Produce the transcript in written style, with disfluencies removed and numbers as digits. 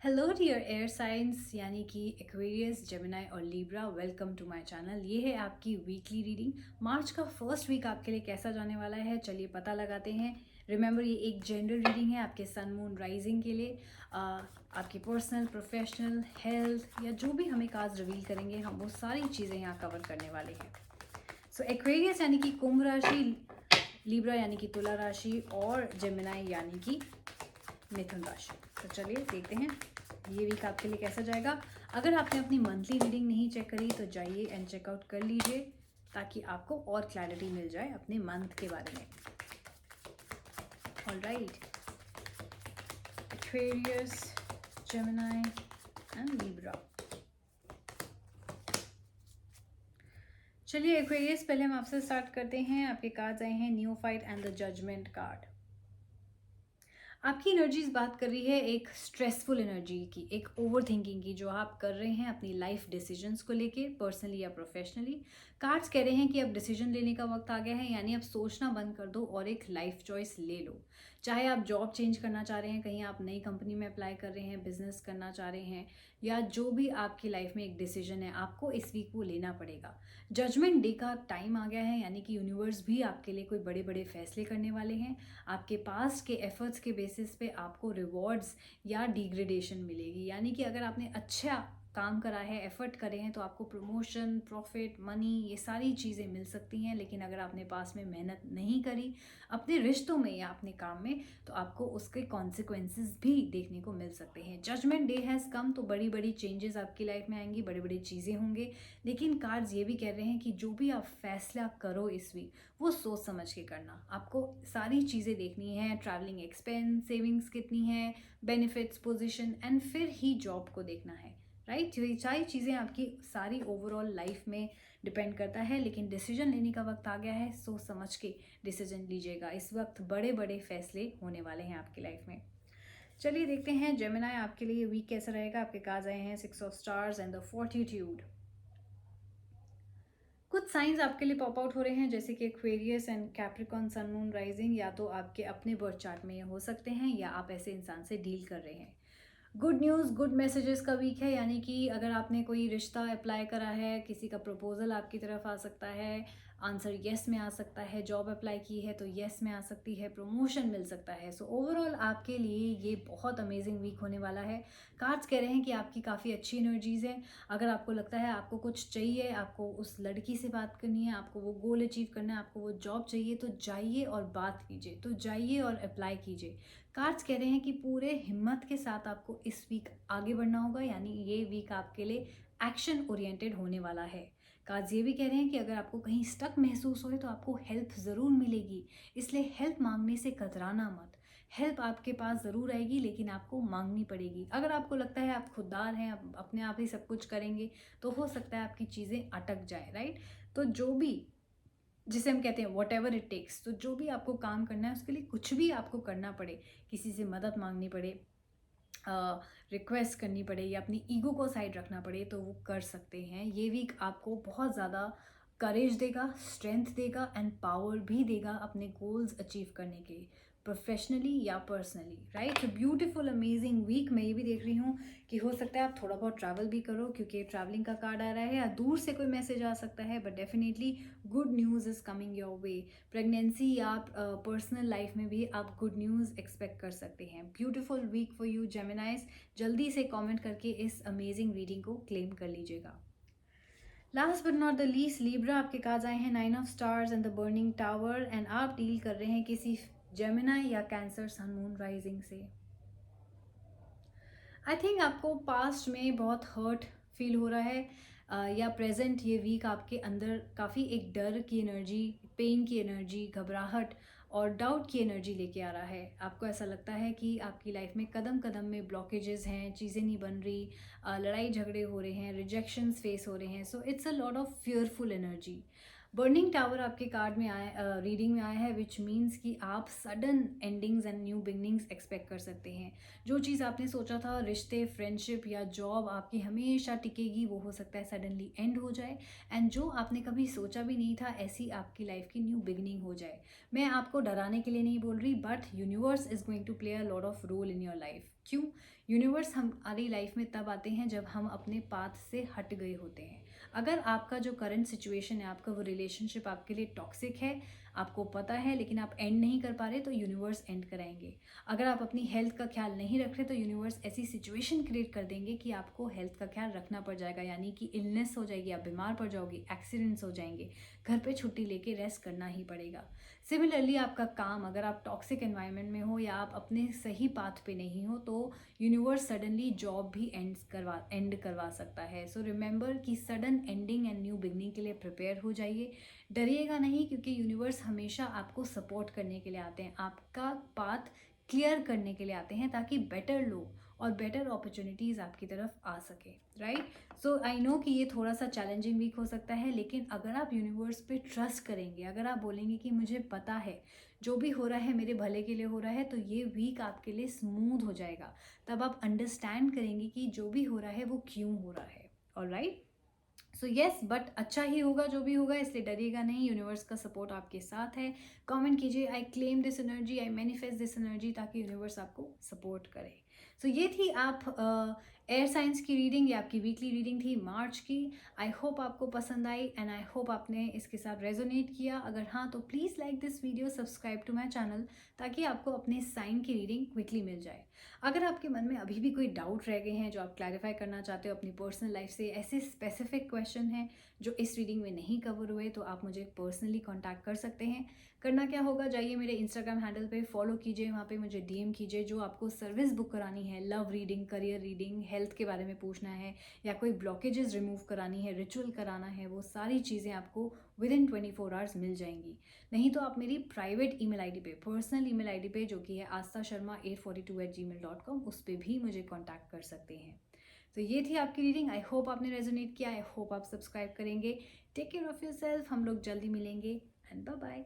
Hello dear air signs यानी कि Aquarius, Gemini और Libra, welcome to my channel. ये है आपकी वीकली रीडिंग। मार्च का फर्स्ट वीक आपके लिए कैसा जाने वाला है, चलिए पता लगाते हैं। रिमेंबर, ये एक जनरल रीडिंग है आपके सन मून राइजिंग के लिए। आपकी पर्सनल, प्रोफेशनल, हेल्थ या जो भी हमें कार्ड्स रिवील करेंगे, हम वो सारी चीज़ें यहाँ कवर करने वाले हैं। सो एक्वेरियस यानी कि कुंभ राशि, लीब्रा यानी कि तुला राशि और जेमिनाई यानी कि मिथुन राशि। तो चलिए देखते हैं ये वीक आपके लिए कैसा जाएगा। अगर आपने अपनी मंथली रीडिंग नहीं चेक करी तो जाइए एंड चेकआउट कर लीजिए, ताकि आपको और क्लैरिटी मिल जाए अपने मंथ के बारे में। Alright, Aquarius, Gemini and Libra. चलिए एक्वेरियस, पहले हम आपसे स्टार्ट करते हैं। आपके कार्ड्स आए हैं न्यूफाइट एंड द जजमेंट कार्ड। आपकी एनर्जीज बात कर रही है एक स्ट्रेसफुल एनर्जी की, एक ओवर थिंकिंग की, जो आप कर रहे हैं अपनी लाइफ डिसीजंस को लेके, पर्सनली या प्रोफेशनली। कार्ड्स कह रहे हैं कि अब डिसीजन लेने का वक्त आ गया है, यानी अब सोचना बंद कर दो और एक लाइफ चॉइस ले लो। चाहे आप जॉब चेंज करना चाह रहे हैं, कहीं आप नई कंपनी में अप्लाई कर रहे हैं, बिजनेस करना चाह रहे हैं, या जो भी आपकी लाइफ में एक डिसीजन है, आपको इस वीक वो लेना पड़ेगा। जजमेंट डे का टाइम आ गया है, यानी कि यूनिवर्स भी आपके लिए कोई बड़े बड़े फैसले करने वाले हैं। आपके पास्ट के एफर्ट्स के बेसिस पे आपको रिवॉर्ड्स या डिग्रेडेशन मिलेगी, यानी कि अगर आपने अच्छा काम करा है, एफर्ट करे हैं, तो आपको प्रमोशन, प्रॉफिट, मनी, ये सारी चीज़ें मिल सकती हैं। लेकिन अगर आपने पास में मेहनत नहीं करी अपने रिश्तों में या अपने काम में, तो आपको उसके कॉन्सिक्वेंसेस भी देखने को मिल सकते हैं। जजमेंट डे हैज़ कम, तो बड़ी बड़ी चेंजेस आपकी लाइफ में आएंगी, बड़ी बड़ी चीज़ें होंगे। लेकिन कार्ड्स ये भी कह रहे हैं कि जो भी आप फैसला करो इस वीक, वो सोच समझ के करना। आपको सारी चीज़ें देखनी है, ट्रैवलिंग एक्सपेंस, सेविंग्स कितनी है, बेनिफिट्स, पोजीशन, एंड फिर ही जॉब को देखना है। राइट, ये सारी चीज़ें आपकी सारी ओवरऑल लाइफ में डिपेंड करता है। लेकिन डिसीजन लेने का वक्त आ गया है, सोच समझ के डिसीजन लीजिएगा। इस वक्त बड़े बड़े फैसले होने वाले हैं आपकी लाइफ में। चलिए देखते हैं जेमिनाई आपके लिए वीक कैसा रहेगा। आपके कार्ड्स आए हैं 6 of stars and the fortitude. कुछ साइंस आपके लिए पॉप आउट हो रहे हैं, जैसे कि Aquarius and Capricorn, sun moon rising, या तो आपके अपने बर्थ चार्ट में ये हो सकते हैं, या आप ऐसे इंसान से डील कर रहे हैं। गुड न्यूज़, गुड मैसेजेस का वीक है, यानी कि अगर आपने कोई रिश्ता अप्लाई करा है, किसी का प्रपोजल आपकी तरफ आ सकता है, आंसर येस में आ सकता है। जॉब अप्लाई की है तो येस में आ सकती है, प्रमोशन मिल सकता है। सो ओवरऑल आपके लिए ये बहुत अमेजिंग वीक होने वाला है। कार्ड्स कह रहे हैं कि आपकी काफ़ी अच्छी एनर्जीज़ हैं। अगर आपको लगता है आपको कुछ चाहिए, आपको उस लड़की से बात करनी है, आपको वो गोल अचीव करना है, आपको वो जॉब चाहिए, तो जाइए और बात कीजिए, तो जाइए और अप्लाई कीजिए। कार्ड्स कह रहे हैं कि पूरे हिम्मत के साथ आपको इस वीक आगे बढ़ना होगा, यानी ये वीक आपके लिए एक्शन ओरिएंटेड होने वाला है। कार्ड्स ये भी कह रहे हैं कि अगर आपको कहीं स्टक महसूस हो तो आपको हेल्प ज़रूर मिलेगी, इसलिए हेल्प मांगने से कतराना मत। हेल्प आपके पास ज़रूर आएगी, लेकिन आपको मांगनी पड़ेगी। अगर आपको लगता है आप खुददार हैं, आप अपने आप ही सब कुछ करेंगे, तो हो सकता है आपकी चीज़ें अटक जाए। राइट, तो जो भी, जिसे हम कहते हैं वॉट एवर इट टेक्स, तो जो भी आपको काम करना है उसके लिए कुछ भी आपको करना पड़े, किसी से मदद मांगनी पड़े, रिक्वेस्ट करनी पड़े, या अपनी ईगो को साइड रखना पड़े, तो वो कर सकते हैं। ये वीक आपको बहुत ज़्यादा करेज देगा, स्ट्रेंथ देगा एंड पावर भी देगा अपने गोल्स अचीव करने के, प्रोफेशनली या personally. Right, beautiful amazing week. मैं ये भी देख रही हूँ कि हो सकता है आप थोड़ा बहुत ट्रैवल भी करो, क्योंकि ट्रैवलिंग का कार्ड आ रहा है, या दूर से कोई मैसेज आ सकता है, but definitely good news is coming your way. Pregnancy या पर्सनल लाइफ में भी आप गुड न्यूज़ एक्सपेक्ट कर सकते हैं। Beautiful week for you Geminis. जल्दी से कमेंट करके इस अमेजिंग रीडिंग को क्लेम कर लीजिएगा। Last but not the least, Libra, आपके कार्ड्स आए हैं 9 of stars and the burning tower, and आप डील कर रहे हैं किसी जेमिनाई या कैंसर सन मून राइजिंग से। आई थिंक आपको पास्ट में बहुत हर्ट फील हो रहा है, या प्रेजेंट ये वीक आपके अंदर काफ़ी एक डर की एनर्जी, पेन की एनर्जी, घबराहट और डाउट की एनर्जी लेके आ रहा है। आपको ऐसा लगता है कि आपकी लाइफ में कदम कदम में ब्लॉकेजेस हैं, चीज़ें नहीं बन रही, लड़ाई झगड़े हो रहे हैं, रिजेक्शंस फेस हो रहे हैं। So it's a lot of fearful energy. Burning tower आपके कार्ड में आया, रीडिंग में आया है, विच मीन्स कि आप sudden endings and new beginnings expect कर सकते हैं। जो चीज़ आपने सोचा था, रिश्ते, फ्रेंडशिप या जॉब आपकी हमेशा टिकेगी, वो हो सकता है सडनली एंड हो जाए। एंड जो आपने कभी सोचा भी नहीं था, ऐसी आपकी लाइफ की न्यू बिगनिंग हो जाए। मैं आपको डराने के लिए नहीं बोल रही, but universe is going to play a lot of role in your life. क्यों? यूनिवर्स हमारी लाइफ में तब आते हैं जब हम अपने पाथ से हट गए होते हैं। अगर आपका जो करंट सिचुएशन है, आपका वो रिलेशनशिप आपके लिए टॉक्सिक है, आपको पता है, लेकिन आप एंड नहीं कर पा रहे, तो यूनिवर्स एंड कराएंगे। अगर आप अपनी हेल्थ का ख्याल नहीं रख रहे, तो यूनिवर्स ऐसी सिचुएशन क्रिएट कर देंगे कि आपको हेल्थ का ख्याल रखना पड़ जाएगा, यानी कि इलनेस हो जाएगी, आप बीमार पड़ जाओगे, एक्सीडेंट्स हो जाएंगे, घर पे छुट्टी लेके रेस्ट करना ही पड़ेगा। सिमिलरली आपका काम, अगर आप टॉक्सिक एनवायरनमेंट में हो या आप अपने सही पाथ पे नहीं हो, तो यूनिवर्स सडनली जॉब भी एंड करवा सकता है। सो रिमेंबर कि sudden ending and new beginning के लिए प्रिपेयर हो जाइए। डरिएगा नहीं, क्योंकि यूनिवर्स हमेशा आपको सपोर्ट करने के लिए आते हैं, आपका पाथ क्लियर करने के लिए आते हैं, ताकि बेटर लोग और बेटर अपॉर्चुनिटीज़ आपकी तरफ आ सके, राइट? सो आई नो कि ये थोड़ा सा चैलेंजिंग वीक हो सकता है, लेकिन अगर आप यूनिवर्स पे ट्रस्ट करेंगे, अगर आप बोलेंगे कि मुझे पता है जो भी हो रहा है मेरे भले के लिए हो रहा है, तो ये वीक आपके लिए स्मूथ हो जाएगा। तब आप अंडरस्टैंड करेंगे कि जो भी हो रहा है वो क्यों हो रहा है। ऑलराइट, सो येस, बट अच्छा ही होगा जो भी होगा, इसलिए डरिएगा नहीं, यूनिवर्स का सपोर्ट आपके साथ है। कमेंट कीजिए I claim this energy, I manifest this energy, ताकि यूनिवर्स आपको सपोर्ट करे। सो ये थी आप एयर साइंस की रीडिंग, ये आपकी वीकली रीडिंग थी मार्च की। आई होप आपको पसंद आई एंड आई होप आपने इसके साथ रेजोनेट किया। अगर हाँ, तो please like this video, subscribe to my channel, ताकि आपको अपने साइन की रीडिंग क्विकली मिल जाए। अगर आपके मन में अभी भी कोई डाउट रह गए हैं जो आप क्लैरिफाई करना चाहते हो अपनी पर्सनल लाइफ से, ऐसे स्पेसिफिक क्वेश्चन हैं जो इस रीडिंग में नहीं कवर हुए, तो आप मुझे पर्सनली कांटेक्ट कर सकते हैं। करना क्या होगा, जाइए मेरे इंस्टाग्राम हैंडल पे फॉलो कीजिए, वहाँ पे मुझे डीएम कीजिए। जो आपको सर्विस बुक करानी है, love reading, career reading, health के बारे में पूछना है, या कोई ब्लॉकेजेस रिमूव करानी है, रिचुअल कराना है, वो सारी चीज़ें आपको विद इन 24 आवर्स मिल जाएंगी। नहीं तो आप मेरी प्राइवेट ईमेल आईडी पे, पर्सनल ईमेल आईडी पे, जो कि है aastasharma842@gmail.com, उस पर भी मुझे कॉन्टैक्ट कर सकते हैं। तो ये थी आपकी रीडिंग। आई होप आपने रेजोनेट किया, आई होप आप सब्सक्राइब करेंगे। Take care of yourself, हम लोग जल्दी मिलेंगे एंड बाय बाय।